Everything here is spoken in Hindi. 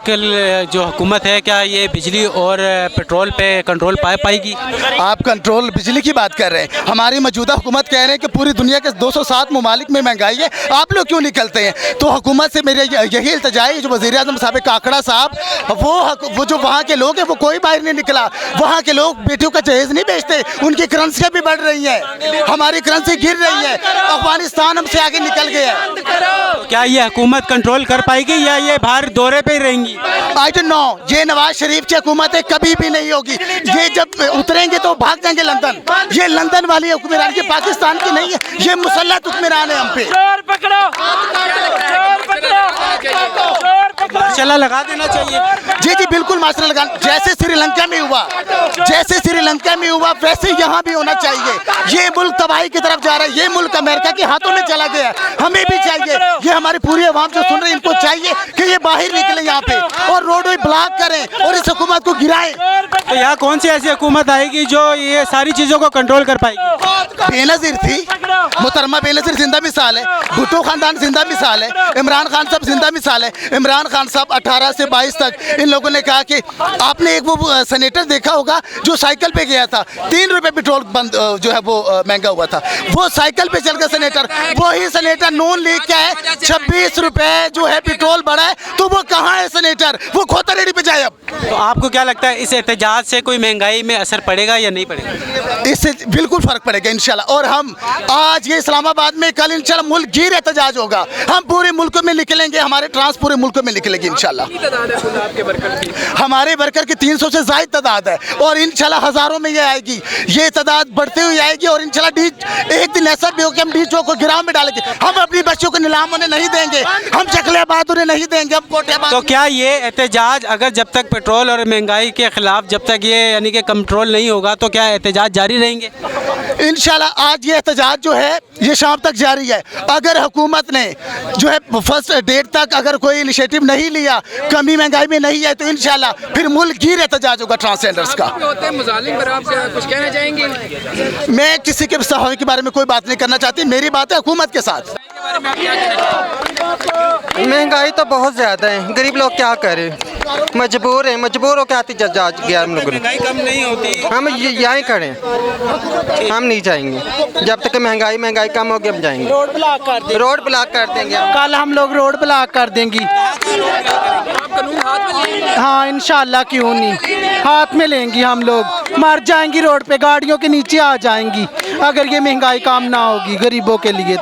जो हुकूमत है क्या ये बिजली और पेट्रोल पे कंट्रोल पाएगी? आप कंट्रोल बिजली की बात कर रहे हैं, हमारी मौजूदा हुकूमत कह रहे हैं कि पूरी दुनिया के 207 ममालिक में महंगाई है, आप लोग क्यों निकलते हैं? तो हुकूमत से मेरे यही इल्तिजा है, जो वज़ीर आज़म साहब काकड़ा साहब, वो जो वहाँ के लोग हैं वो कोई बाहर नहीं निकला। वहाँ के लोग बेटियों का जहेज नहीं बेचते, उनकी करेंसियाँ भी बढ़ रही हैं, हमारी करेंसी गिर रही है, अफगानिस्तान हमसे आगे निकल गया है। क्या ये हुकूमत कंट्रोल कर पाएगी या ये बाहर दौरे पे ही रहेंगी? आई डोंट नो, ये नवाज शरीफ की हुकूमत है, कभी भी नहीं होगी। ये जब उतरेंगे तो भाग जाएंगे लंदन। ये लंदन वाली हुक्मरान की, पाकिस्तान की नहीं है, ये मुसल्लत हुक्मरान है हम पे। माशाल्लाह लगा देना चाहिए। जी जी बिल्कुल माशाल्लाह लगा, जैसे श्रीलंका में हुआ वैसे यहाँ भी होना चाहिए। ये मुल्क तबाही की तरफ जा रहा है, ये मुल्क अमेरिका के हाथों में चला गया, हमें भी चाहिए, ये हमारी पूरी आवाम जो सुन रही है इनको चाहिए कि ये बाहर निकले यहाँ पे और रोड ब्लॉक करें और इस हुकूमत को गिराएं। तो यहाँ कौन सी ऐसी हुकूमत आएगी जो ये सारी चीज़ों को कंट्रोल कर पाएगी? बेनज़ीर थी, मोहतरमा बेनज़ीर जिंदा मिसाल है, भुट्टो खानदान जिंदा मिसाल है, इमरान खान साहब जिंदा मिसाल है। इमरान खान साहब 18 से 22 तक इन लोगों ने कहा कि आपने एक वो सेनेटर देखा होगा जो साइकिल पे गया था, 3 रुपए पेट्रोल बंद जो है वो महंगा हुआ था, वो साइकिल पे चल गया सेनेटर। वही सेनेटर नून लीग का है, 26 रुपए जो है पेट्रोल बढ़ा है, तो वो कहाँ है सेनेटर? वो खोता रेडी पे जाए। अब तो आपको क्या लगता है इस एहतजाज से कोई महंगाई में असर पड़ेगा या नहीं पड़ेगा? इससे बिल्कुल फर्क पड़ेगा इंशाल्लाह। और हम आज ये इस्लामाबाद में, कल इंशाल्लाह मुल्क गिर एहतजाज होगा, हम पूरे मुल्क में निकलेंगे, हमारे ट्रांस पूरे मुल्क में निकलेगी इंशाल्लाह। हमारे वर्कर की 300 से ज़ायद तादाद है और इंशाल्लाह हज़ारों में ये आएगी, ये तादाद बढ़ती हुई आएगी और इंशाल्लाह एक दिन ऐसा भी हो कि हम डीचो को गिराव में डालेंगे। हम अपनी बच्चों को नीलाम होने नहीं देंगे, हम चकलियाबाद उन्हें नहीं देंगे, हम कोटियाबाद। तो क्या ये एहतजाज अगर जब तक पेट्रोल और महंगाई के खिलाफ जब तक ये यानी कि कंट्रोल नहीं होगा तो क्या एहतजाज जारी रहेंगे? इंशाल्लाह आज ये एहतजाज जो है ये शाम तक जारी है। अगर हुकूमत ने जो है फर्स्ट डेट तक अगर कोई इनिशिएटिव नहीं लिया, कमी महंगाई में नहीं है, तो इंशाल्लाह फिर मुल्क गिर एहतजाज होगा ट्रांसजेंडर्स का। कुछ कहना चाहेंगे? मैं किसी के सहावे के बारे में कोई बात नहीं करना चाहती, मेरी बात है हुकूमत के साथ। महंगाई तो बहुत ज़्यादा है, गरीब लोग क्या करें, मजबूर हैं, मजबूर हो के आती जज गया हम लोगों ने। महंगाई कम नहीं होती, हम यहाँ खड़े, हम नहीं जाएंगे जब तक महंगाई कम होगी, हम जाएंगे। रोड ब्लॉक कर देंगे, कल हम लोग रोड ब्लॉक कर देंगे। हाँ इंशाल्लाह, क्यों नहीं, हाथ में लेंगी, हम लोग मर जाएंगी रोड पे, गाड़ियों के नीचे आ जाएंगी अगर ये महंगाई कम ना होगी गरीबों के लिए।